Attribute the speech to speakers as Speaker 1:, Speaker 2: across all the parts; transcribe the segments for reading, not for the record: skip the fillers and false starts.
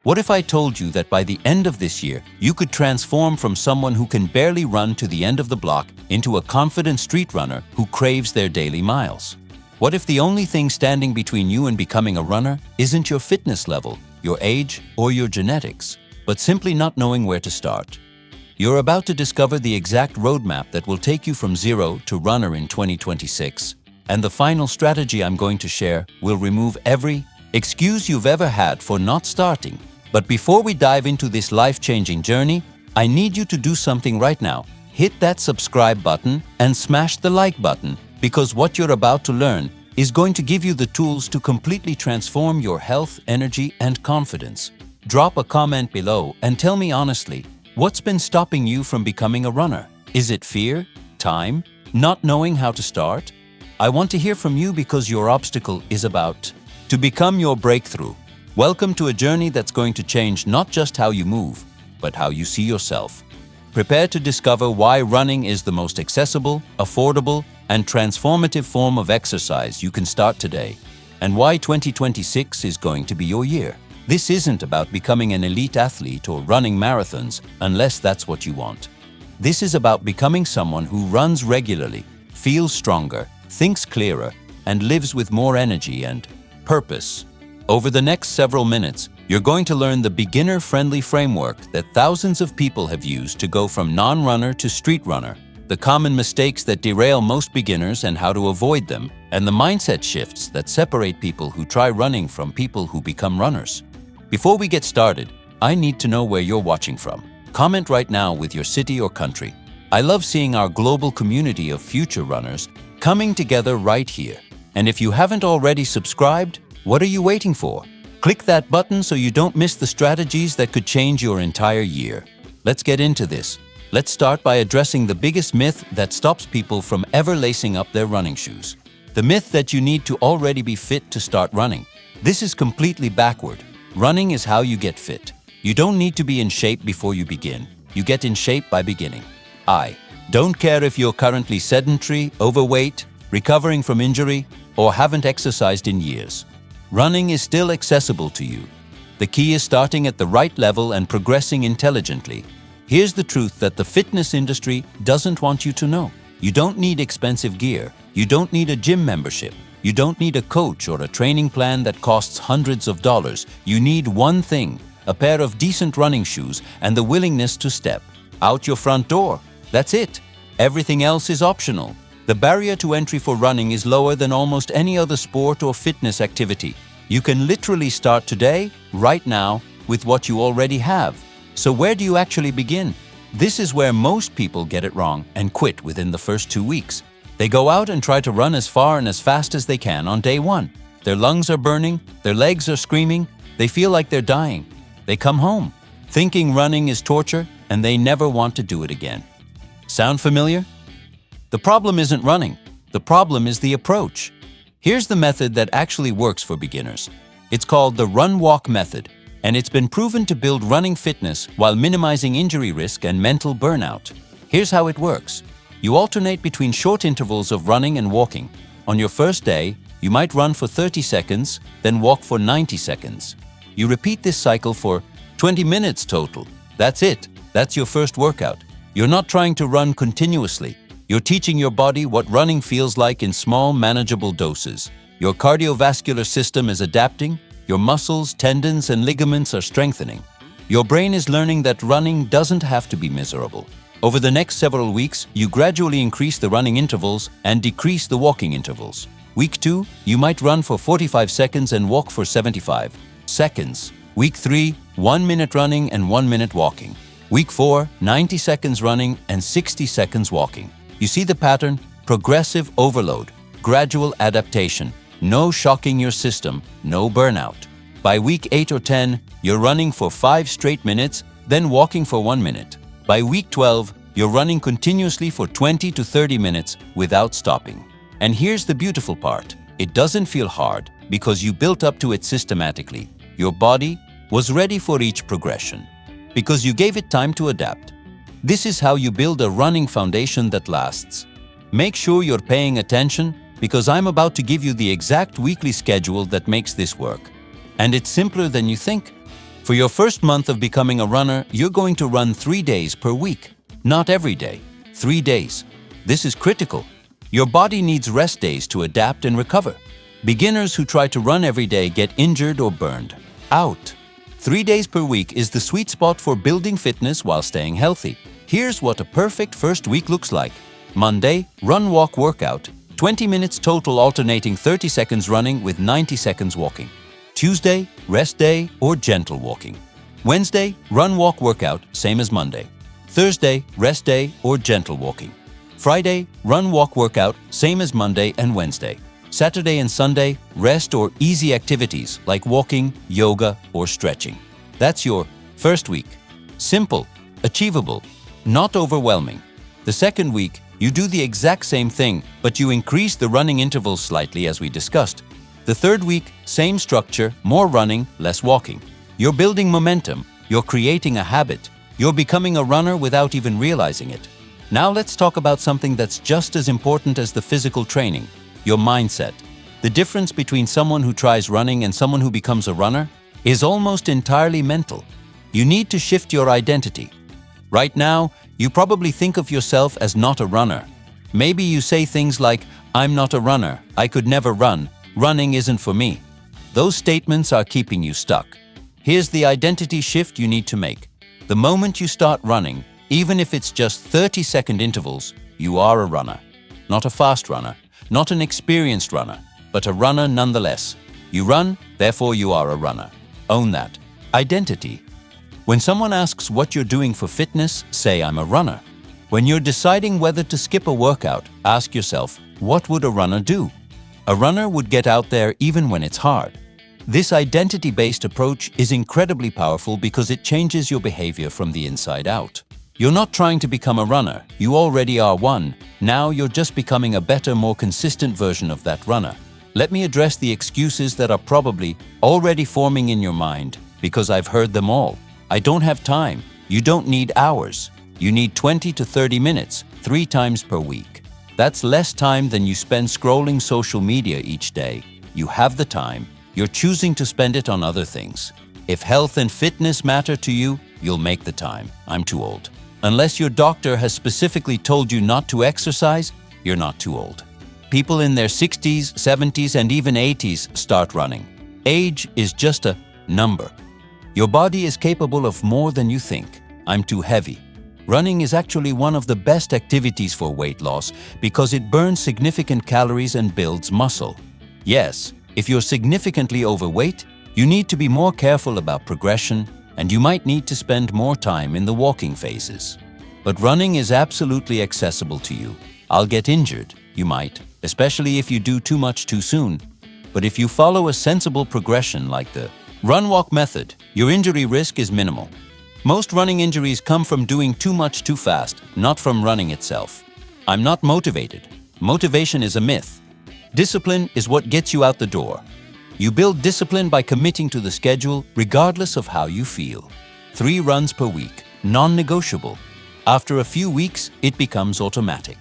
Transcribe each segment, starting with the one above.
Speaker 1: What if I told you that by the end of this year, you could transform from someone who can barely run to the end of the block into a confident street runner who craves their daily miles? What if the only thing standing between you and becoming a runner isn't your fitness level, your age, or your genetics, but simply not knowing where to start? You're about to discover the exact roadmap that will take you from zero to runner in 2026. And the final strategy I'm going to share will remove every excuse you've ever had for not starting. But before we dive into this life-changing journey, I need you to do something right now. Hit that subscribe button and smash the like button, because what you're about to learn is going to give you the tools to completely transform your health, energy, and confidence. Drop a comment below and tell me honestly, what's been stopping you from becoming a runner? Is it fear? Time? Not knowing how to start? I want to hear from you because your obstacle is about to become your breakthrough. Welcome to a journey that's going to change not just how you move, but how you see yourself. Prepare to discover why running is the most accessible, affordable, and transformative form of exercise you can start today, and why 2026 is going to be your year. This isn't about becoming an elite athlete or running marathons, unless that's what you want. This is about becoming someone who runs regularly, feels stronger, thinks clearer, and lives with more energy and purpose. Over the next several minutes, you're going to learn the beginner-friendly framework that thousands of people have used to go from non-runner to street runner, the common mistakes that derail most beginners and how to avoid them, and the mindset shifts that separate people who try running from people who become runners. Before we get started, I need to know where you're watching from. Comment right now with your city or country. I love seeing our global community of future runners coming together right here. And if you haven't already subscribed, what are you waiting for? Click that button so you don't miss the strategies that could change your entire year. Let's get into this. Let's start by addressing the biggest myth that stops people from ever lacing up their running shoes. The myth that you need to already be fit to start running. This is completely backward. Running is how you get fit. You don't need to be in shape before you begin. You get in shape by beginning. I don't care if you're currently sedentary, overweight, recovering from injury, or haven't exercised in years. Running is still accessible to you. The key is starting at the right level and progressing intelligently. Here's the truth that the fitness industry doesn't want you to know. You don't need expensive gear. You don't need a gym membership. You don't need a coach or a training plan that costs hundreds of dollars. You need one thing, a pair of decent running shoes and the willingness to step out your front door. That's it. Everything else is optional. The barrier to entry for running is lower than almost any other sport or fitness activity. You can literally start today, right now, with what you already have. So where do you actually begin? This is where most people get it wrong and quit within the first 2 weeks. They go out and try to run as far and as fast as they can on day one. Their lungs are burning, their legs are screaming, they feel like they're dying. They come home, thinking running is torture, and they never want to do it again. Sound familiar? The problem isn't running. The problem is the approach. Here's the method that actually works for beginners. It's called the run-walk method, and it's been proven to build running fitness while minimizing injury risk and mental burnout. Here's how it works. You alternate between short intervals of running and walking. On your first day, you might run for 30 seconds, then walk for 90 seconds. You repeat this cycle for 20 minutes total. That's it. That's your first workout. You're not trying to run continuously. You're teaching your body what running feels like in small, manageable doses. Your cardiovascular system is adapting, your muscles, tendons, and ligaments are strengthening. Your brain is learning that running doesn't have to be miserable. Over the next several weeks, you gradually increase the running intervals and decrease the walking intervals. Week 2, you might run for 45 seconds and walk for 75 seconds. Week 3, 1 minute running and 1 minute walking. Week 4, 90 seconds running and 60 seconds walking. You see the pattern? Progressive overload, gradual adaptation, no shocking your system, no burnout. By week 8 or 10, you're running for 5 straight minutes, then walking for 1 minute. By week 12, you're running continuously for 20 to 30 minutes without stopping. And here's the beautiful part. It doesn't feel hard because you built up to it systematically. Your body was ready for each progression because you gave it time to adapt. This is how you build a running foundation that lasts. Make sure you're paying attention because I'm about to give you the exact weekly schedule that makes this work. And it's simpler than you think. For your first month of becoming a runner, you're going to run 3 days per week. Not every day, 3 days. This is critical. Your body needs rest days to adapt and recover. Beginners who try to run every day get injured or burned out. 3 days per week is the sweet spot for building fitness while staying healthy. Here's what a perfect first week looks like. Monday, run-walk workout, 20 minutes total alternating 30 seconds running with 90 seconds walking. Tuesday, rest day or gentle walking. Wednesday, run-walk workout, same as Monday. Thursday, rest day or gentle walking. Friday, run-walk workout, same as Monday and Wednesday. Saturday and Sunday, rest or easy activities like walking, yoga, or stretching. That's your first week. Simple, achievable, not overwhelming. The second week, you do the exact same thing, but you increase the running intervals slightly as we discussed. The third week, same structure, more running, less walking. You're building momentum, you're creating a habit, you're becoming a runner without even realizing it. Now let's talk about something that's just as important as the physical training, your mindset. The difference between someone who tries running and someone who becomes a runner is almost entirely mental. You need to shift your identity. Right now, you probably think of yourself as not a runner. Maybe you say things like, "I'm not a runner, I could never run, running isn't for me." Those statements are keeping you stuck. Here's the identity shift you need to make. The moment you start running, even if it's just 30-second intervals, you are a runner. Not a fast runner, not an experienced runner, but a runner nonetheless. You run, therefore you are a runner. Own that. Identity. When someone asks what you're doing for fitness, say, "I'm a runner." When you're deciding whether to skip a workout, ask yourself, what would a runner do? A runner would get out there even when it's hard. This identity-based approach is incredibly powerful because it changes your behavior from the inside out. You're not trying to become a runner, you already are one. Now you're just becoming a better, more consistent version of that runner. Let me address the excuses that are probably already forming in your mind, because I've heard them all. I don't have time. You don't need hours. You need 20 to 30 minutes, 3 times per week. That's less time than you spend scrolling social media each day. You have the time. You're choosing to spend it on other things. If health and fitness matter to you, you'll make the time. I'm too old. Unless your doctor has specifically told you not to exercise, you're not too old. People in their 60s, 70s, and even 80s start running. Age is just a number. Your body is capable of more than you think. I'm too heavy. Running is actually one of the best activities for weight loss because it burns significant calories and builds muscle. Yes, if you're significantly overweight, you need to be more careful about progression, and you might need to spend more time in the walking phases. But running is absolutely accessible to you. I'll get injured, you might, especially if you do too much too soon. But if you follow a sensible progression like the run-walk method, your injury risk is minimal. Most running injuries come from doing too much too fast, not from running itself. I'm not motivated. Motivation is a myth. Discipline is what gets you out the door. You build discipline by committing to the schedule regardless of how you feel. 3 runs per week, non-negotiable. After a few weeks, it becomes automatic.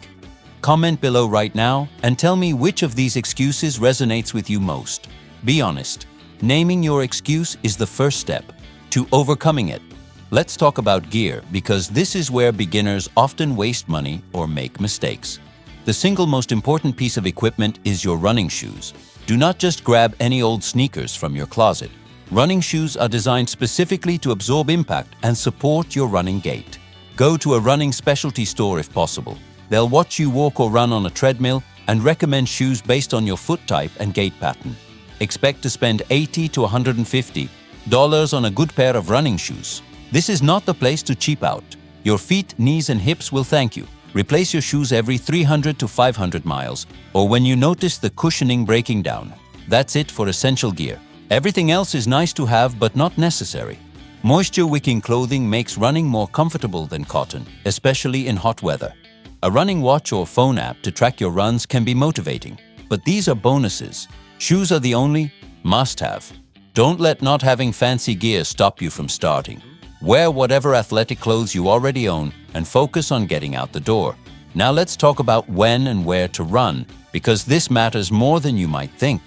Speaker 1: Comment below right now and tell me which of these excuses resonates with you most. Be honest. Naming your excuse is the first step to overcoming it. Let's talk about gear because this is where beginners often waste money or make mistakes. The single most important piece of equipment is your running shoes. Do not just grab any old sneakers from your closet. Running shoes are designed specifically to absorb impact and support your running gait. Go to a running specialty store if possible. They'll watch you walk or run on a treadmill and recommend shoes based on your foot type and gait pattern. Expect to spend $80 to $150 on a good pair of running shoes. This is not the place to cheap out. Your feet, knees, and hips will thank you. Replace your shoes every 300 to 500 miles or when you notice the cushioning breaking down. That's it for essential gear. Everything else is nice to have but not necessary. Moisture-wicking clothing makes running more comfortable than cotton, especially in hot weather. A running watch or phone app to track your runs can be motivating, but these are bonuses. Shoes are the only must-have. Don't let not having fancy gear stop you from starting. Wear whatever athletic clothes you already own and focus on getting out the door. Now let's talk about when and where to run, because this matters more than you might think.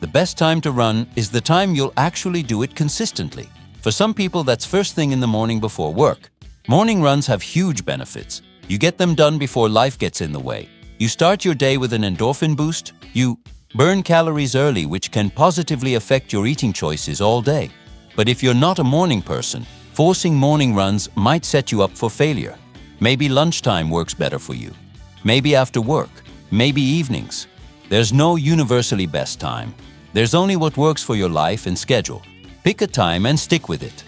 Speaker 1: The best time to run is the time you'll actually do it consistently. For some people, that's first thing in the morning before work. Morning runs have huge benefits. You get them done before life gets in the way. You start your day with an endorphin boost. You burn calories early, which can positively affect your eating choices all day. But if you're not a morning person, forcing morning runs might set you up for failure. Maybe lunchtime works better for you. Maybe after work. Maybe evenings. There's no universally best time. There's only what works for your life and schedule. Pick a time and stick with it.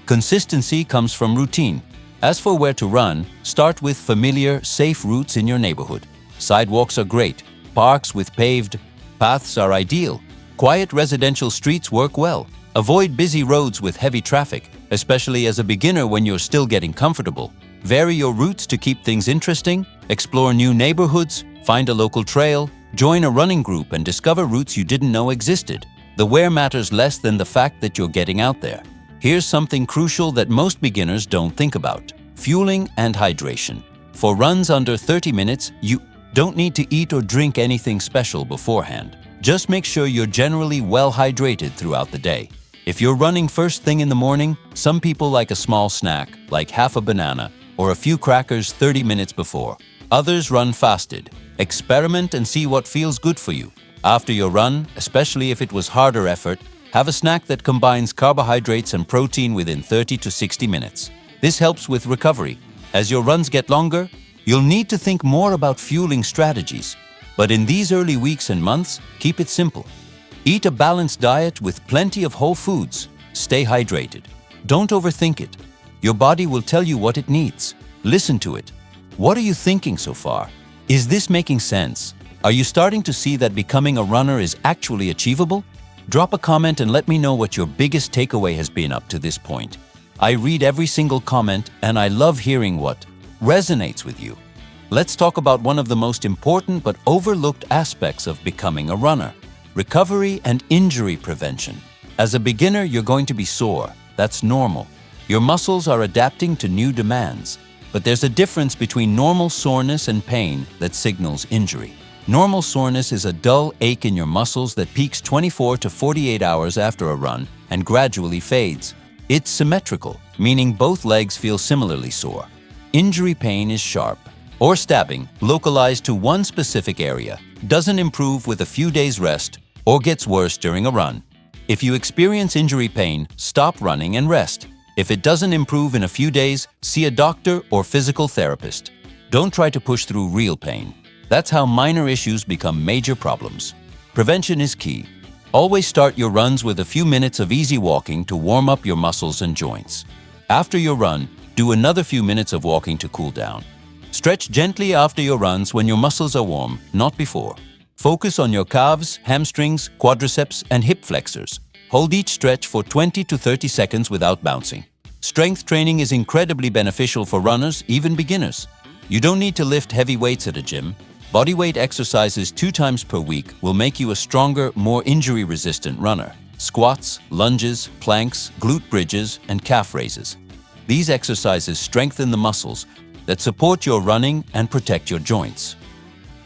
Speaker 1: Consistency comes from routine. As for where to run, start with familiar, safe routes in your neighborhood. Sidewalks are great. Parks with paved paths are ideal. Quiet residential streets work well. Avoid busy roads with heavy traffic, especially as a beginner when you're still getting comfortable. Vary your routes to keep things interesting. Explore new neighborhoods. Find a local trail. Join a running group and discover routes you didn't know existed. The where matters less than the fact that you're getting out there. Here's something crucial that most beginners don't think about: fueling and hydration. For runs under 30 minutes, you don't need to eat or drink anything special beforehand. Just make sure you're generally well hydrated throughout the day. If you're running first thing in the morning, some people like a small snack, like half a banana, or a few crackers 30 minutes before. Others run fasted. Experiment and see what feels good for you. After your run, especially if it was harder effort, have a snack that combines carbohydrates and protein within 30 to 60 minutes. This helps with recovery. As your runs get longer, you'll need to think more about fueling strategies. But in these early weeks and months, keep it simple. Eat a balanced diet with plenty of whole foods. Stay hydrated. Don't overthink it. Your body will tell you what it needs. Listen to it. What are you thinking so far? Is this making sense? Are you starting to see that becoming a runner is actually achievable? Drop a comment and let me know what your biggest takeaway has been up to this point. I read every single comment and I love hearing what resonates with you. Let's talk about one of the most important but overlooked aspects of becoming a runner: recovery and injury prevention. As a beginner, you're going to be sore. That's normal. Your muscles are adapting to new demands. But there's a difference between normal soreness and pain that signals injury. Normal soreness is a dull ache in your muscles that peaks 24 to 48 hours after a run and gradually fades. It's symmetrical, meaning both legs feel similarly sore. Injury pain is sharp or stabbing, localized to one specific area, doesn't improve with a few days rest, or gets worse during a run. If you experience injury pain, stop running and rest. If it doesn't improve in a few days, see a doctor or physical therapist. Don't try to push through real pain. That's how minor issues become major problems. Prevention is key. Always start your runs with a few minutes of easy walking to warm up your muscles and joints. After your run, do another few minutes of walking to cool down. Stretch gently after your runs when your muscles are warm, not before. Focus on your calves, hamstrings, quadriceps, and hip flexors. Hold each stretch for 20 to 30 seconds without bouncing. Strength training is incredibly beneficial for runners, even beginners. You don't need to lift heavy weights at a gym. Bodyweight exercises 2 times per week will make you a stronger, more injury-resistant runner. Squats, lunges, planks, glute bridges, and calf raises. These exercises strengthen the muscles that support your running and protect your joints.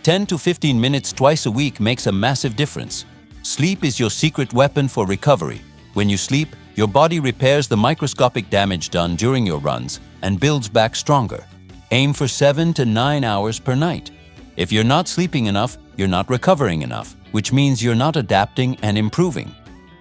Speaker 1: 10 to 15 minutes twice a week makes a massive difference. Sleep is your secret weapon for recovery. When you sleep, your body repairs the microscopic damage done during your runs and builds back stronger. Aim for 7 to 9 hours per night. If you're not sleeping enough, you're not recovering enough, which means you're not adapting and improving.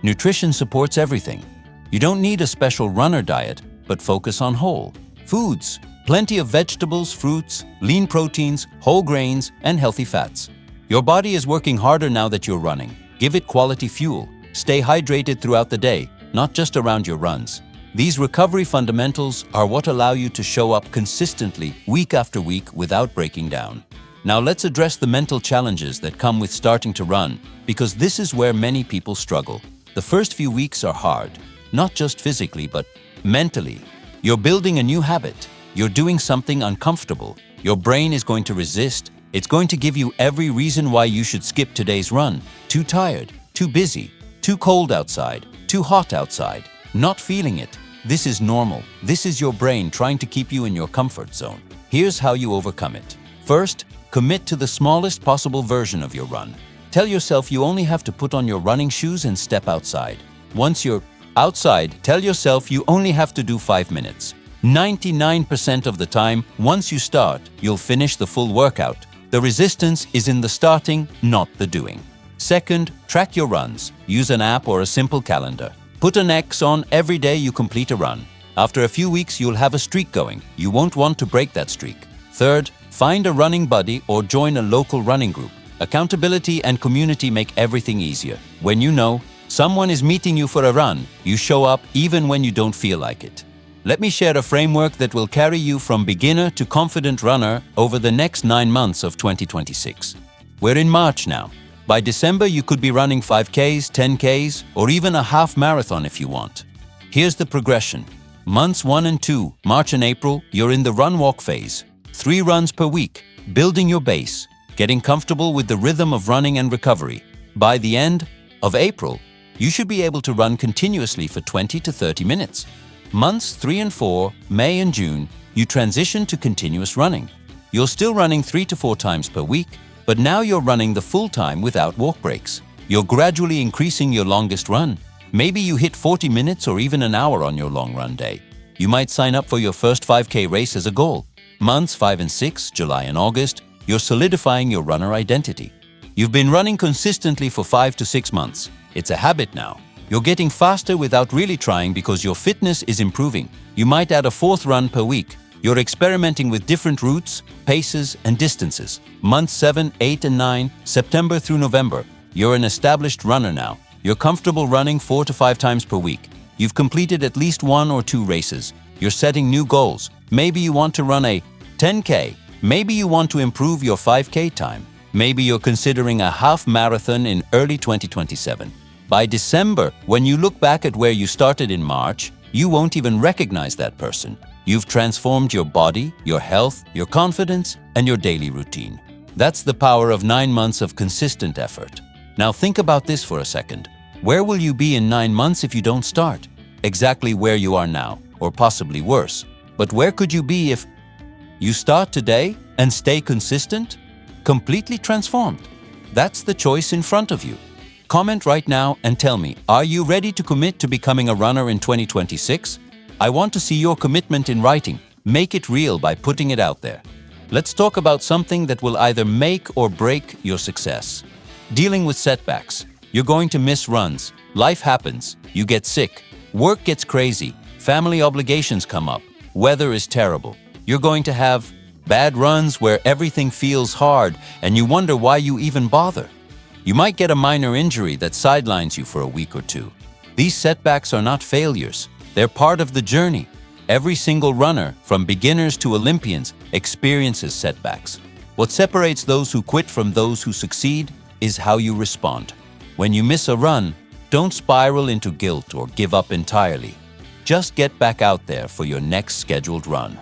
Speaker 1: Nutrition supports everything. You don't need a special runner diet, but focus on whole foods. Plenty of vegetables, fruits, lean proteins, whole grains, and healthy fats. Your body is working harder now that you're running. Give it quality fuel. Stay hydrated throughout the day, not just around your runs. These recovery fundamentals are what allow you to show up consistently week after week without breaking down. Now let's address the mental challenges that come with starting to run, because this is where many people struggle. The first few weeks are hard, not just physically, but mentally. You're building a new habit. You're doing something uncomfortable. Your brain is going to resist. It's going to give you every reason why you should skip today's run. Too tired, too busy, too cold outside, too hot outside, not feeling it. This is normal. This is your brain trying to keep you in your comfort zone. Here's how you overcome it. First, commit to the smallest possible version of your run. Tell yourself you only have to put on your running shoes and step outside. Once you're Outside, tell yourself you only have to do 5 minutes. 99% of the time, once you start, you'll finish the full workout. The resistance is in the starting, not the doing. Second, track your runs. Use an app or a simple calendar. Put an X on every day you complete a run. After a few weeks, you'll have a streak going. You won't want to break that streak. Third, find a running buddy or join a local running group. Accountability and community make everything easier. When you know someone is meeting you for a run, you show up even when you don't feel like it. Let me share a framework that will carry you from beginner to confident runner over the next 9 months of 2026. We're in March now. By December, you could be running 5Ks, 10Ks, or even a half marathon if you want. Here's the progression. Months 1 and 2, March and April, you're in the run-walk phase. 3 runs per week, building your base, getting comfortable with the rhythm of running and recovery. By the end of April, you should be able to run continuously for 20 to 30 minutes. Months 3 and 4, May and June, you transition to continuous running. You're still running 3 to 4 times per week, but now you're running the full time without walk breaks. You're gradually increasing your longest run. Maybe you hit 40 minutes or even an hour on your long run day. You might sign up for your first 5K race as a goal. Months 5 and 6, July and August, you're solidifying your runner identity. You've been running consistently for 5 to 6 months. It's a habit now. You're getting faster without really trying because your fitness is improving. You might add a 4th run per week. You're experimenting with different routes, paces, and distances. Months 7, 8, and 9, September through November, you're an established runner now. You're comfortable running 4 to 5 times per week. You've completed at least 1 or 2 races. You're setting new goals. Maybe you want to run a 10K. Maybe you want to improve your 5K time. Maybe you're considering a half marathon in early 2027. By December, when you look back at where you started in March, you won't even recognize that person. You've transformed your body, your health, your confidence, and your daily routine. That's the power of 9 months of consistent effort. Now think about this for a second. Where will you be in 9 months if you don't start? Exactly where you are now, or possibly worse. But where could you be if you start today and stay consistent? Completely transformed. That's the choice in front of you. Comment right now and tell me, are you ready to commit to becoming a runner in 2026? I want to see your commitment in writing. Make it real by putting it out there. Let's talk about something that will either make or break your success. Dealing with setbacks. You're going to miss runs. Life happens. You get sick. Work gets crazy. Family obligations come up. Weather is terrible. You're going to have bad runs where everything feels hard and you wonder why you even bother. You might get a minor injury that sidelines you for a week or 2. These setbacks are not failures. They're part of the journey. Every single runner, from beginners to Olympians, experiences setbacks. What separates those who quit from those who succeed is how you respond. When you miss a run, don't spiral into guilt or give up entirely. Just get back out there for your next scheduled run.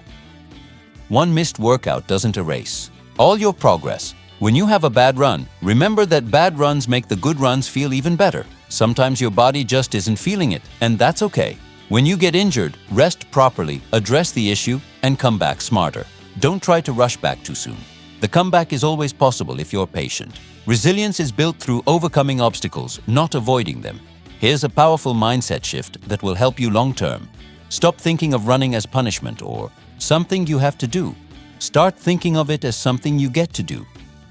Speaker 1: One missed workout doesn't erase all your progress. When you have a bad run, remember that bad runs make the good runs feel even better. Sometimes your body just isn't feeling it, and that's okay. When you get injured, rest properly, address the issue, and come back smarter. Don't try to rush back too soon. The comeback is always possible if you're patient. Resilience is built through overcoming obstacles, not avoiding them. Here's a powerful mindset shift that will help you long-term. Stop thinking of running as punishment or something you have to do. Start thinking of it as something you get to do.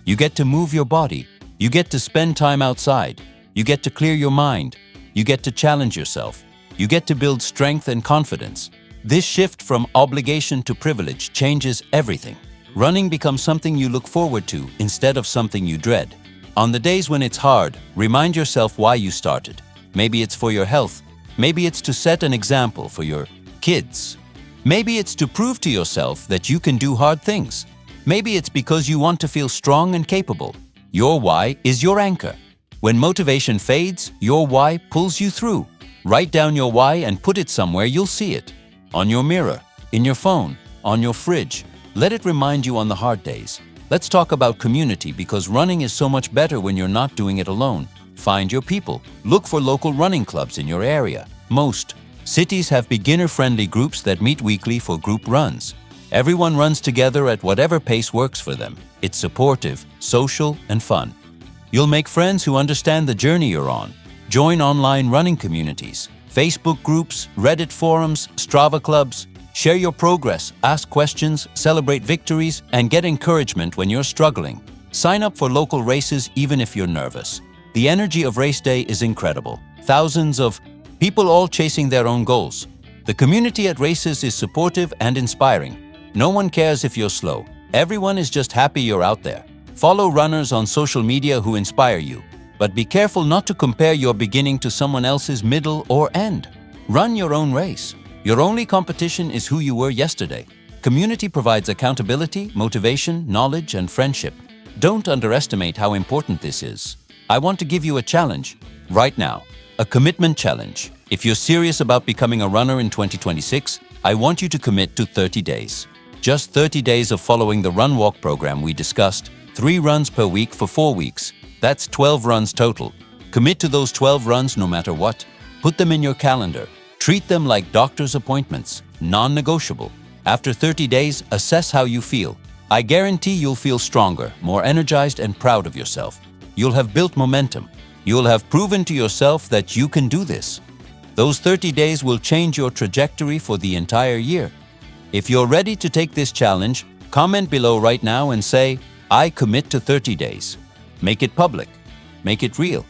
Speaker 1: You get to move your body. You get to spend time outside. You get to clear your mind. You get to challenge yourself. You get to build strength and confidence. This shift from obligation to privilege changes everything. Running becomes something you look forward to instead of something you dread. On the days when it's hard, remind yourself why you started. Maybe it's for your health. Maybe it's to set an example for your kids. Maybe it's to prove to yourself that you can do hard things. Maybe it's because you want to feel strong and capable. Your why is your anchor. When motivation fades, your why pulls you through. Write down your why and put it somewhere you'll see it. On your mirror, in your phone, on your fridge. Let it remind you on the hard days. Let's talk about community because running is so much better when you're not doing it alone. Find your people. Look for local running clubs in your area. Most cities have beginner-friendly groups that meet weekly for group runs. Everyone runs together at whatever pace works for them. It's supportive, social, and fun. You'll make friends who understand the journey you're on. Join online running communities. Facebook groups, Reddit forums, Strava clubs. Share your progress, ask questions, celebrate victories, and get encouragement when you're struggling. Sign up for local races even if you're nervous. The energy of race day is incredible. Thousands of people all chasing their own goals. The community at races is supportive and inspiring. No one cares if you're slow. Everyone is just happy you're out there. Follow runners on social media who inspire you. But be careful not to compare your beginning to someone else's middle or end. Run your own race. Your only competition is who you were yesterday. Community provides accountability, motivation, knowledge, and friendship. Don't underestimate how important this is. I want to give you a challenge right now, a commitment challenge. If you're serious about becoming a runner in 2026, I want you to commit to 30 days. Just 30 days of following the Run Walk program we discussed, 3 runs per week for 4 weeks. That's 12 runs total. Commit to those 12 runs no matter what. Put them in your calendar. Treat them like doctor's appointments, non-negotiable. After 30 days, assess how you feel. I guarantee you'll feel stronger, more energized, and proud of yourself. You'll have built momentum. You'll have proven to yourself that you can do this. Those 30 days will change your trajectory for the entire year. If you're ready to take this challenge, comment below right now and say, I commit to 30 days. Make it public. Make it real.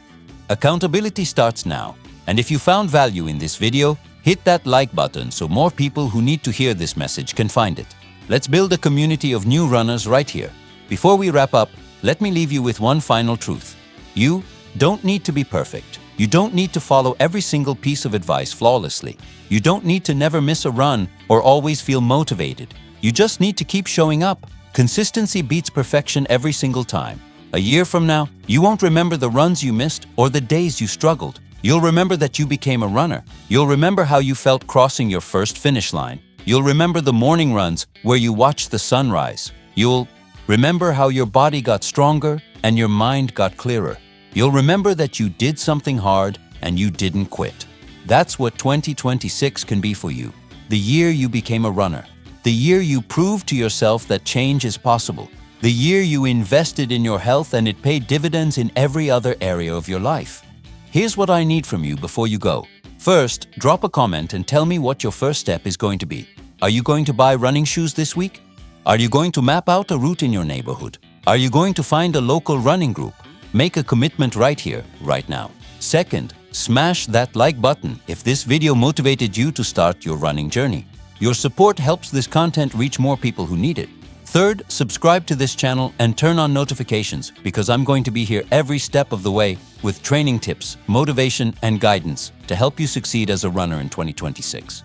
Speaker 1: Accountability starts now. And if you found value in this video, hit that like button so more people who need to hear this message can find it. Let's build a community of new runners right here. Before we wrap up, let me leave you with one final truth. You don't need to be perfect. You don't need to follow every single piece of advice flawlessly. You don't need to never miss a run or always feel motivated. You just need to keep showing up. Consistency beats perfection every single time. A year from now, you won't remember the runs you missed or the days you struggled. You'll remember that you became a runner. You'll remember how you felt crossing your first finish line. You'll remember the morning runs where you watched the sunrise. You'll remember how your body got stronger and your mind got clearer. You'll remember that you did something hard and you didn't quit. That's what 2026 can be for you. The year you became a runner. The year you proved to yourself that change is possible. The year you invested in your health and it paid dividends in every other area of your life. Here's what I need from you before you go. First, drop a comment and tell me what your first step is going to be. Are you going to buy running shoes this week? Are you going to map out a route in your neighborhood? Are you going to find a local running group? Make a commitment right here, right now. Second, smash that like button if this video motivated you to start your running journey. Your support helps this content reach more people who need it. Third, subscribe to this channel and turn on notifications because I'm going to be here every step of the way with training tips, motivation, and guidance to help you succeed as a runner in 2026.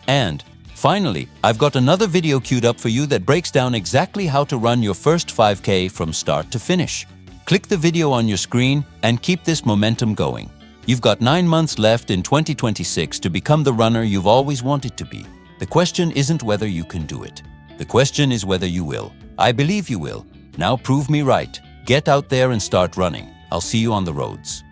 Speaker 1: And finally, I've got another video queued up for you that breaks down exactly how to run your first 5K from start to finish. Click the video on your screen and keep this momentum going. You've got 9 months left in 2026 to become the runner you've always wanted to be. The question isn't whether you can do it. The question is whether you will. I believe you will. Now prove me right. Get out there and start running. I'll see you on the roads.